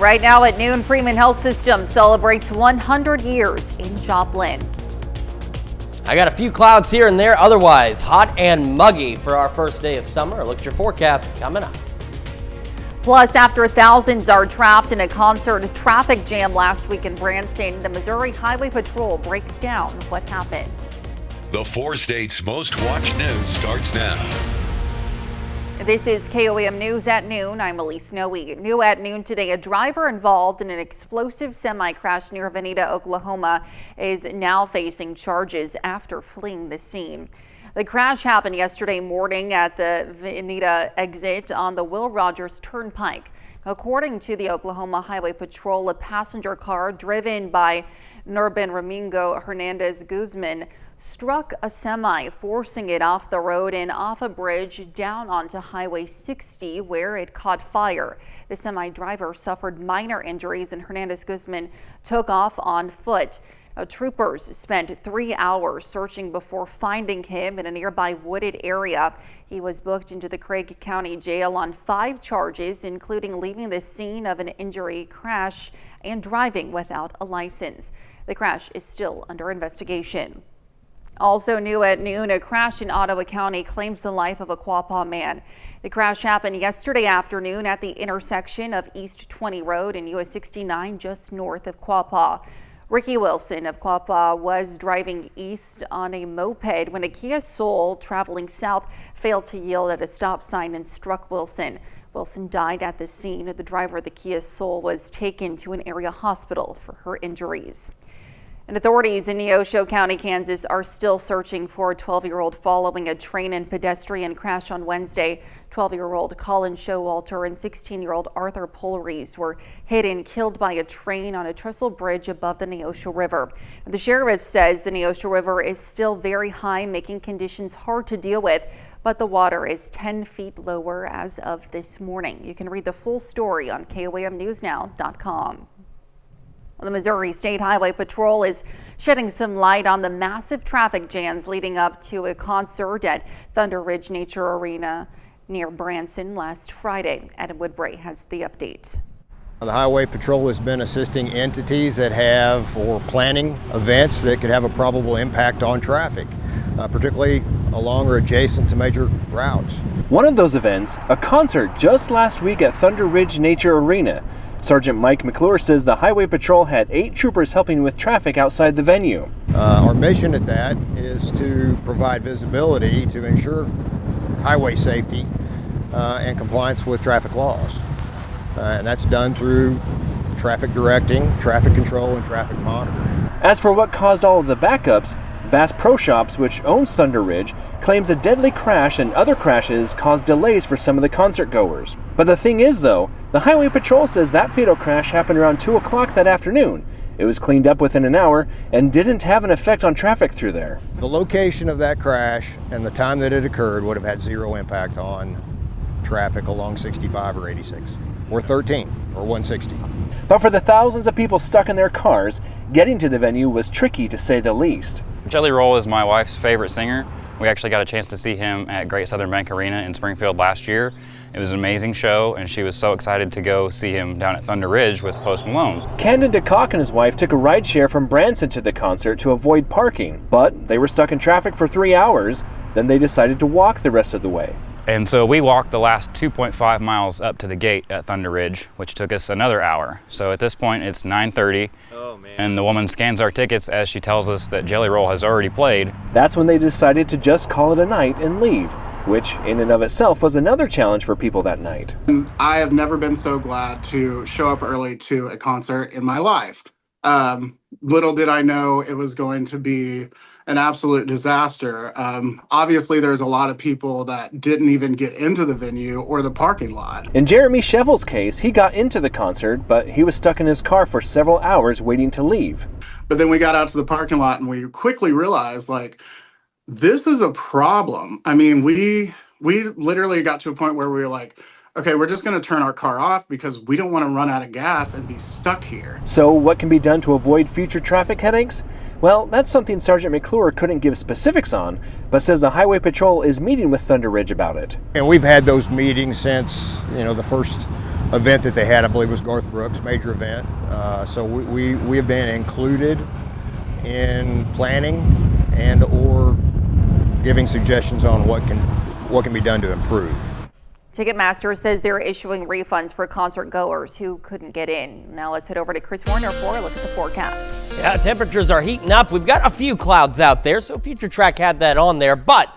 Right now at noon, Freeman Health System celebrates 100 years in Joplin. I got a few clouds here and there, otherwise hot and muggy for our first day of summer. Look at your forecast coming up. Plus, after thousands are trapped in a concert traffic jam last week in Branson, the Missouri Highway Patrol breaks down what happened. The 4 states' most watched news starts now. This is KOAM News at noon. I'm Elise Noe. New at noon today, a driver involved in an explosive semi-crash near Veneta, Oklahoma, is now facing charges after fleeing the scene. The crash happened yesterday morning at the Veneta exit on the Will Rogers Turnpike. According to the Oklahoma Highway Patrol, a passenger car driven by Nurben Ramingo Hernandez Guzman struck a semi, forcing it off the road and off a bridge down onto Highway 60, where it caught fire. The semi driver suffered minor injuries and Hernandez Guzman took off on foot. Troopers spent 3 hours searching before finding him in a nearby wooded area. He was booked into the Craig County Jail on 5 charges, including leaving the scene of an injury crash and driving without a license. The crash is still under investigation. Also new at noon, a crash in Ottawa County claims the life of a Quapaw man. The crash happened yesterday afternoon at the intersection of East 20 Road and US 69 just north of Quapaw. Ricky Wilson of Quapaw was driving east on a moped when a Kia Soul traveling south failed to yield at a stop sign and struck Wilson. Wilson died at the scene. The driver of the Kia Soul was taken to an area hospital for her injuries. And authorities in Neosho County, Kansas are still searching for a 12-year-old following a train and pedestrian crash on Wednesday. 12-year-old Colin Showalter and 16-year-old Arthur Polrees were hit and killed by a train on a trestle bridge above the Neosho River. The sheriff says the Neosho River is still very high, making conditions hard to deal with, but the water is 10 feet lower as of this morning. You can read the full story on KOAMNewsNow.com. The Missouri State Highway Patrol is shedding some light on the massive traffic jams leading up to a concert at Thunder Ridge Nature Arena near Branson last Friday. Adam Woodbury has the update. The Highway Patrol has been assisting entities that have or planning events that could have a probable impact on traffic, particularly along or adjacent to major routes. One of those events, a concert just last week at Thunder Ridge Nature Arena. Sergeant Mike McClure says the Highway Patrol had 8 troopers helping with traffic outside the venue. Our mission at that is to provide visibility to ensure highway safety and compliance with traffic laws. And that's done through traffic directing, traffic control, and traffic monitoring. As for what caused all of the backups, Bass Pro Shops, which owns Thunder Ridge, claims a deadly crash and other crashes caused delays for some of the concert goers. But the thing is, though, the Highway Patrol says that fatal crash happened around 2 o'clock that afternoon. It was cleaned up within an hour and didn't have an effect on traffic through there. The location of that crash and the time that it occurred would have had 0 impact on traffic along 65 or 86, or 13, or 160. But for the thousands of people stuck in their cars, getting to the venue was tricky to say the least. Jelly Roll is my wife's favorite singer. We actually got a chance to see him at Great Southern Bank Arena in Springfield last year. It was an amazing show, and she was so excited to go see him down at Thunder Ridge with Post Malone. Camden DeCock and his wife took a rideshare from Branson to the concert to avoid parking, but they were stuck in traffic for 3 hours. Then they decided to walk the rest of the way. And so we walked the last 2.5 miles up to the gate at Thunder Ridge, which took us another hour. So at this point, it's 9:30, and the woman scans our tickets as she tells us that Jelly Roll has already played. That's when they decided to just call it a night and leave, which in and of itself was another challenge for people that night. I have never been so glad to show up early to a concert in my life. Little did I know it was going to be an absolute disaster. Obviously, there's a lot of people that didn't even get into the venue or the parking lot. In Jeremy Shevel's case, he got into the concert, but he was stuck in his car for several hours waiting to leave. But then we got out to the parking lot and we quickly realized, like, this is a problem. I mean, we literally got to a point where we were like, okay, we're just going to turn our car off because we don't want to run out of gas and be stuck here. So what can be done to avoid future traffic headaches? Well, that's something Sergeant McClure couldn't give specifics on, but says the Highway Patrol is meeting with Thunder Ridge about it. And we've had those meetings since, the first event that they had, I believe, was Garth Brooks' major event. So we have been included in planning and or giving suggestions on what can be done to improve. Ticketmaster says they're issuing refunds for concert goers who couldn't get in. Now let's head over to Chris Warner for a look at the forecast. Yeah, temperatures are heating up. We've got a few clouds out there, so Future Track had that on there, but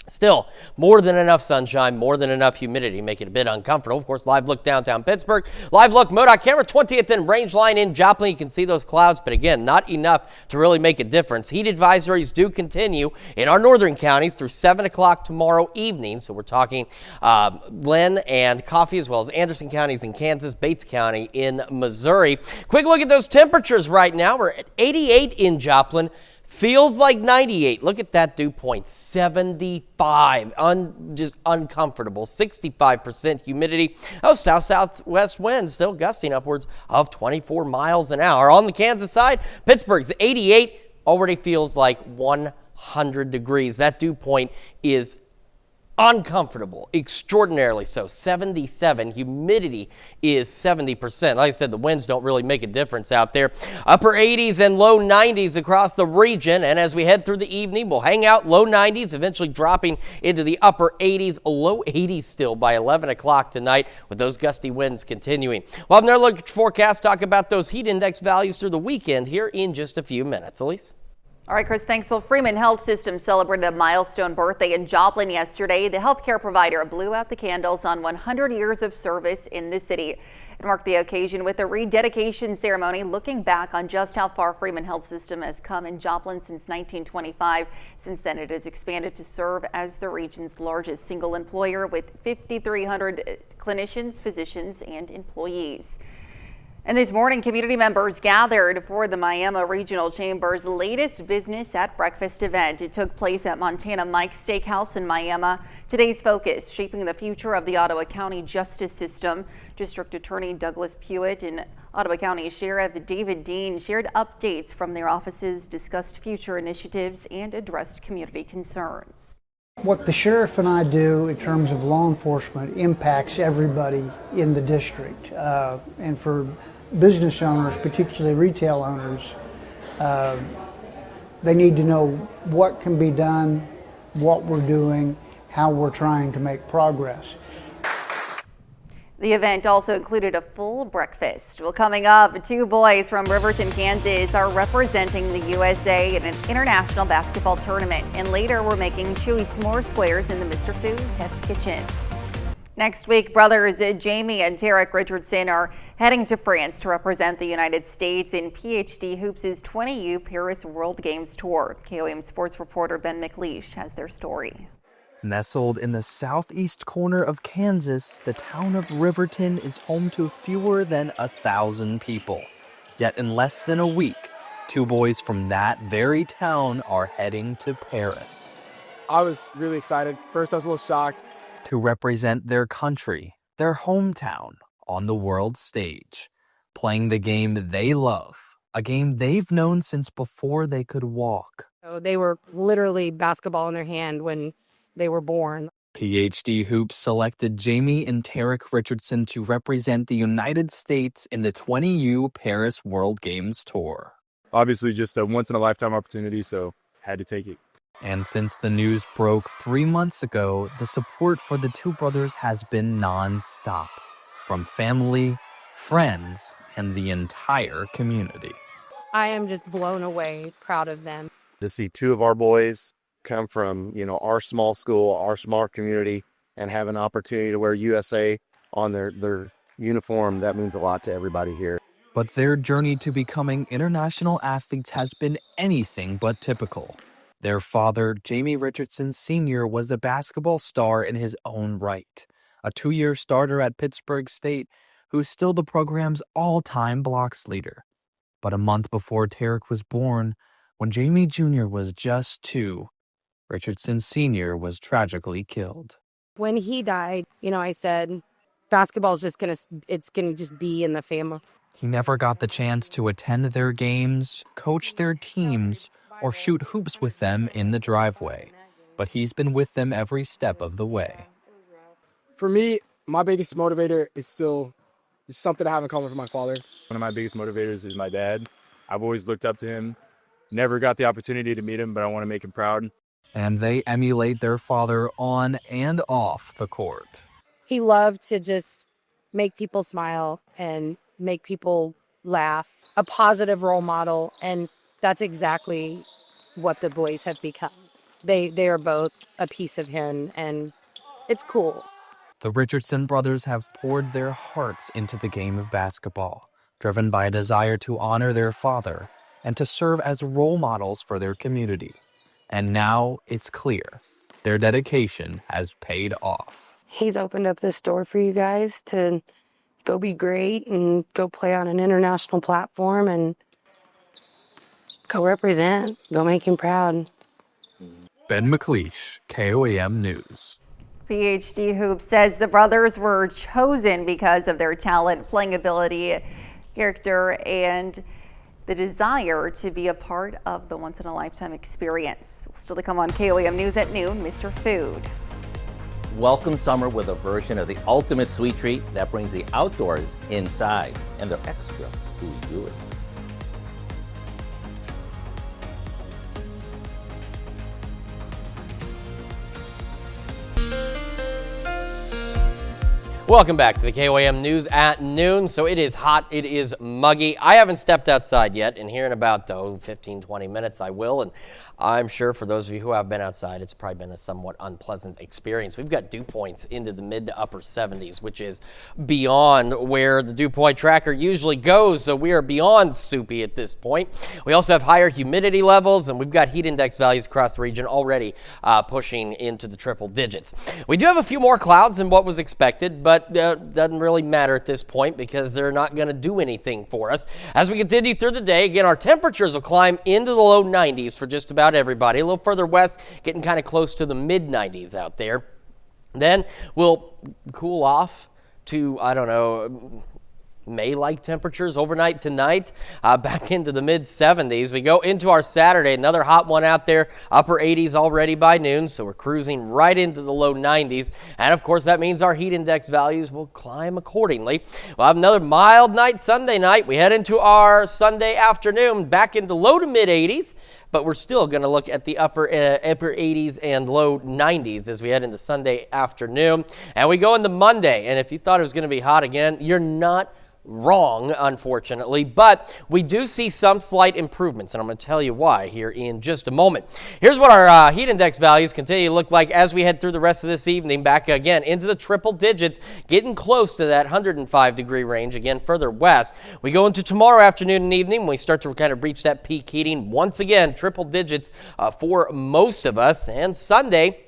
still, more than enough sunshine, more than enough humidity, make it a bit uncomfortable. Of course, live look downtown Pittsburgh, live look MoDOT camera 20th and range line in Joplin. You can see those clouds, but again, not enough to really make a difference. Heat advisories do continue in our northern counties through 7 o'clock tomorrow evening. So we're talking Lynn and Coffee, as well as Anderson counties in Kansas, Bates County in Missouri. Quick look at those temperatures right now. We're at 88 in Joplin. Feels like 98. Look at that dew point, 75. Just uncomfortable. 65% humidity. Oh, south-southwest winds still gusting upwards of 24 miles an hour. On the Kansas side, Pittsburgh's 88. Already feels like 100 degrees. That dew point is uncomfortable, extraordinarily so. 77. Humidity is 70%. Like I said, the winds don't really make a difference out there. Upper 80s and low 90s across the region. And as we head through the evening, we'll hang out low 90s, eventually dropping into the upper 80s, low 80s still by 11 o'clock tonight, with those gusty winds continuing. Well, I'm going to look at your forecast, talk about those heat index values through the weekend here in just a few minutes. Elise? All right, Chris, thanks. Well, Freeman Health System celebrated a milestone birthday in Joplin yesterday. The healthcare provider blew out the candles on 100 years of service in the city. It marked the occasion with a rededication ceremony, looking back on just how far Freeman Health System has come in Joplin since 1925. Since then, it has expanded to serve as the region's largest single employer with 5,300 clinicians, physicians, and employees. And this morning, community members gathered for the Miami Regional Chamber's latest business at breakfast event. It took place at Montana Mike's Steakhouse in Miami. Today's focus, shaping the future of the Ottawa County justice system. District Attorney Douglas Pewitt and Ottawa County Sheriff David Dean shared updates from their offices, discussed future initiatives, and addressed community concerns. What the sheriff and I do in terms of law enforcement impacts everybody in the district. And for business owners, particularly retail owners, they need to know what can be done, what we're doing, how we're trying to make progress. The event also included a full breakfast. Well, coming up, two boys from Riverton, Kansas are representing the USA in an international basketball tournament. And later, we're making chewy s'more squares in the Mr. Food Test Kitchen. Next week, brothers Jamie and Tarek Richardson are heading to France to represent the United States in PhD Hoops' 20U Paris World Games Tour. KOM sports reporter Ben McLeish has their story. Nestled in the southeast corner of Kansas, the town of Riverton is home to fewer than 1,000 people. Yet in less than a week, two boys from that very town are heading to Paris. I was really excited. First, I was a little shocked. To represent their country, their hometown, on the world stage, playing the game they love, a game they've known since before they could walk. So they were literally basketball in their hand when they were born. PhD Hoops selected Jamie and Tarek Richardson to represent the United States in the 20U Paris World Games Tour. Obviously, just a once-in-a-lifetime opportunity, so had to take it. And since the news broke 3 months ago, the support for the two brothers has been non-stop, from family, friends, and the entire community. I am just blown away, proud of them. To see two of our boys come from, our small school, our small community, and have an opportunity to wear USA on their uniform, that means a lot to everybody here. But their journey to becoming international athletes has been anything but typical. Their father, Jamie Richardson Sr., was a basketball star in his own right, a 2-year starter at Pittsburgh State who's still the program's all-time blocks leader. But a month before Tarek was born, when Jamie Jr. was just 2, Richardson Sr. was tragically killed. When he died, I said, basketball's it's gonna just be in the family. He never got the chance to attend their games, coach their teams, or shoot hoops with them in the driveway. But he's been with them every step of the way. For me, my biggest motivator is still it's something I have in common with my father. One of my biggest motivators is my dad. I've always looked up to him. Never got the opportunity to meet him, but I want to make him proud. And they emulate their father on and off the court. He loved to just make people smile and make people laugh, a positive role model, and that's exactly what the boys have become. They are both a piece of him, and it's cool. The Richardson brothers have poured their hearts into the game of basketball, driven by a desire to honor their father and to serve as role models for their community. And now it's clear their dedication has paid off. He's opened up this door for you guys to go be great and go play on an international platform and go represent, go make him proud. Ben McLeish, KOAM News. PhD Hoop says the brothers were chosen because of their talent, playing ability, character, and the desire to be a part of the once-in-a-lifetime experience. Still to come on KOAM News at noon, Mr. Food. Welcome summer with a version of the ultimate sweet treat that brings the outdoors inside, and they're extra gooey. Welcome back to the KOAM News at noon. So it is hot, it is muggy. I haven't stepped outside yet, and here in about 15, 20 minutes I will. And I'm sure for those of you who have been outside, it's probably been a somewhat unpleasant experience. We've got dew points into the mid to upper 70s, which is beyond where the dew point tracker usually goes. So we are beyond soupy at this point. We also have higher humidity levels, and we've got heat index values across the region already pushing into the triple digits. We do have a few more clouds than what was expected, but doesn't really matter at this point because they're not going to do anything for us. As we continue through the day, again, our temperatures will climb into the low 90s for just about everybody. A little further west, getting kind of close to the mid 90s out there. Then we'll cool off to, I don't know, May-like temperatures overnight tonight, back into the mid-70s. We go into our Saturday, another hot one out there, upper 80s already by noon, so we're cruising right into the low 90s. And, of course, that means our heat index values will climb accordingly. We'll have another mild night Sunday night. We head into our Sunday afternoon back into low to mid-80s. But we're still going to look at the upper 80s and low 90s as we head into Sunday afternoon. And we go into Monday. And if you thought it was going to be hot again, you're not wrong, unfortunately, but we do see some slight improvements, and I'm going to tell you why here in just a moment. Here's what our heat index values continue to look like as we head through the rest of this evening, back again into the triple digits, getting close to that 105-degree range, again, further west. We go into tomorrow afternoon and evening, we start to kind of reach that peak heating. Once again, triple digits for most of us, and Sunday,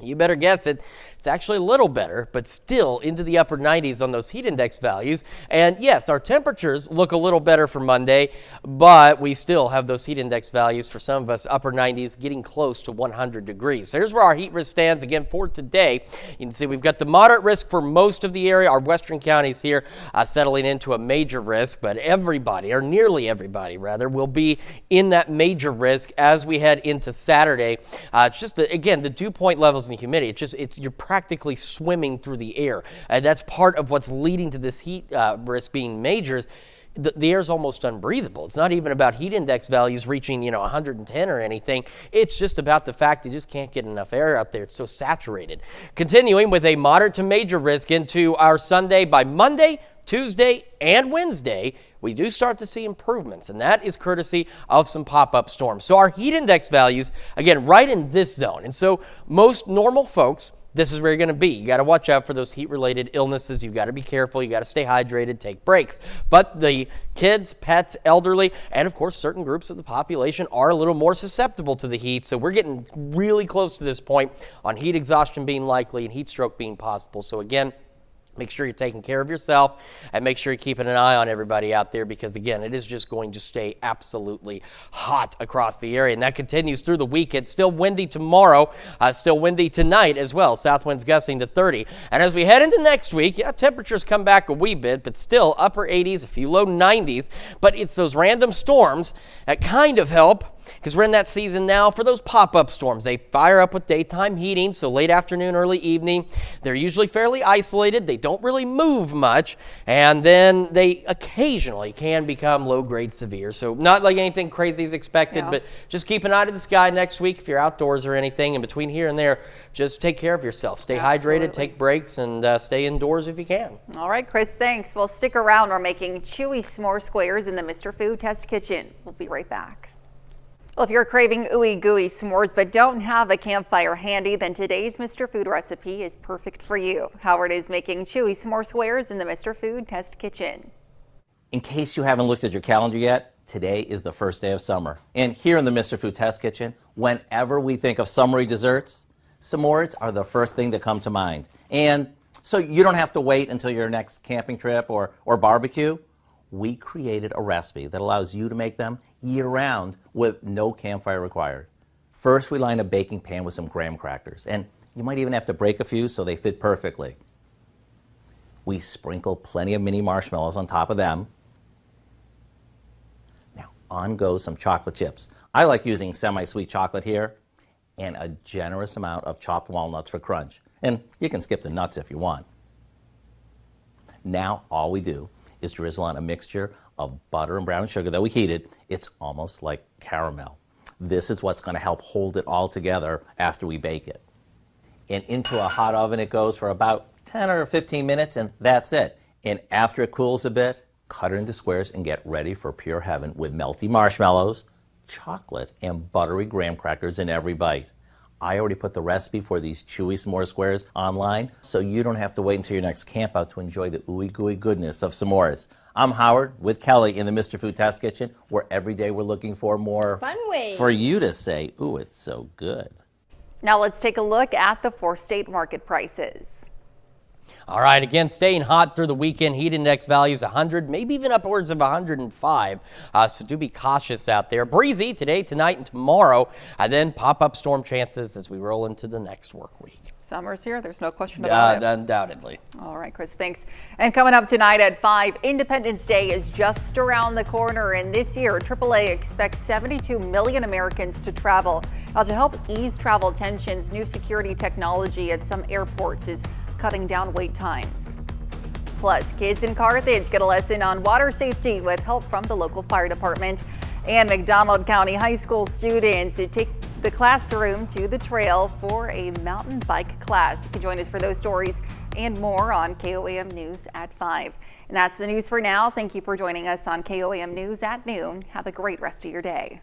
you better guess it, it's actually a little better, but still into the upper 90s on those heat index values. And yes, our temperatures look a little better for Monday, but we still have those heat index values for some of us upper 90s, getting close to 100 degrees. So here's where our heat risk stands again for today. You can see we've got the moderate risk for most of the area. Our western counties here settling into a major risk, but everybody, or nearly everybody rather, will be in that major risk as we head into Saturday. It's just, again, the dew point levels and the humidity. You're practically swimming through the air. That's part of what's leading to this heat risk being major. The air is almost unbreathable. It's not even about heat index values reaching 110 or anything. It's just about the fact you just can't get enough air out there. It's so saturated. Continuing with a moderate to major risk into our Sunday. By Monday, Tuesday, and Wednesday, we do start to see improvements, and that is courtesy of some pop-up storms. So our heat index values, again, right in this zone. And so most normal folks, this is where you're going to be. You got to watch out for those heat-related illnesses. You've got to be careful. You got to stay hydrated, take breaks. But the kids, pets, elderly, and of course certain groups of the population are a little more susceptible to the heat. So we're getting really close to this point on heat exhaustion being likely and heat stroke being possible. So again, make sure you're taking care of yourself and make sure you're keeping an eye on everybody out there because, again, it is just going to stay absolutely hot across the area. And that continues through the weekend. Still windy tomorrow, still windy tonight as well. South winds gusting to 30. And as we head into next week, temperatures come back a wee bit, but still upper 80s, a few low 90s. But it's those random storms that kind of help because we're in that season now for those pop-up storms. They fire up with daytime heating, so late afternoon, early evening. They're usually fairly isolated. They don't really move much, and then they occasionally can become low-grade severe. So not like anything crazy is expected, but just keep an eye to the sky next week if you're outdoors or anything. In between here and there, just take care of yourself. Stay hydrated, take breaks, and stay indoors if you can. All right, Chris, thanks. Well, stick around. We're making chewy s'more squares in the Mr. Food Test Kitchen. We'll be right back. Well, if you're craving ooey gooey s'mores but don't have a campfire handy, then today's Mr. Food recipe is perfect for you. Howard is making chewy s'more squares in the Mr. Food Test Kitchen. In case you haven't looked at your calendar yet, today is the first day of summer. And here in the Mr. Food Test Kitchen, whenever we think of summery desserts, s'mores are the first thing that come to mind. And so you don't have to wait until your next camping trip or barbecue. We created a recipe that allows you to make them year-round with no campfire required. First, we line a baking pan with some graham crackers, and you might even have to break a few so they fit perfectly. We sprinkle plenty of mini marshmallows on top of them. Now, on goes some chocolate chips. I like using semi-sweet chocolate here, and a generous amount of chopped walnuts for crunch. And you can skip the nuts if you want. Now, all we do is drizzle on a mixture of butter and brown sugar that we heated. It's almost like caramel. This is what's going to help hold it all together after we bake it. And into a hot oven it goes for about 10 or 15 minutes, and that's it. And after it cools a bit, cut it into squares and get ready for pure heaven with melty marshmallows, chocolate, and buttery graham crackers in every bite. I already put the recipe for these chewy s'more squares online, so you don't have to wait until your next camp out to enjoy the ooey gooey goodness of s'mores. I'm Howard with Kelly in the Mr. Food Test Kitchen, where every day we're looking for more fun ways for you to say, ooh, it's so good. Now let's take a look at the 4-state market prices. All right, again, staying hot through the weekend. Heat index values 100, maybe even upwards of 105. So do be cautious out there. Breezy today, tonight, and tomorrow. And then pop-up storm chances as we roll into the next work week. Summer's here. There's no question about it. Undoubtedly. All right, Chris, thanks. And coming up tonight at 5, Independence Day is just around the corner. And this year, AAA expects 72 million Americans to travel. Now, to help ease travel tensions, new security technology at some airports is cutting down wait times. Plus, kids in Carthage get a lesson on water safety with help from the local fire department. And McDonald County High School students take the classroom to the trail for a mountain bike class. You can join us for those stories and more on KOAM News at 5. And that's the news for now. Thank you for joining us on KOAM News at noon. Have a great rest of your day.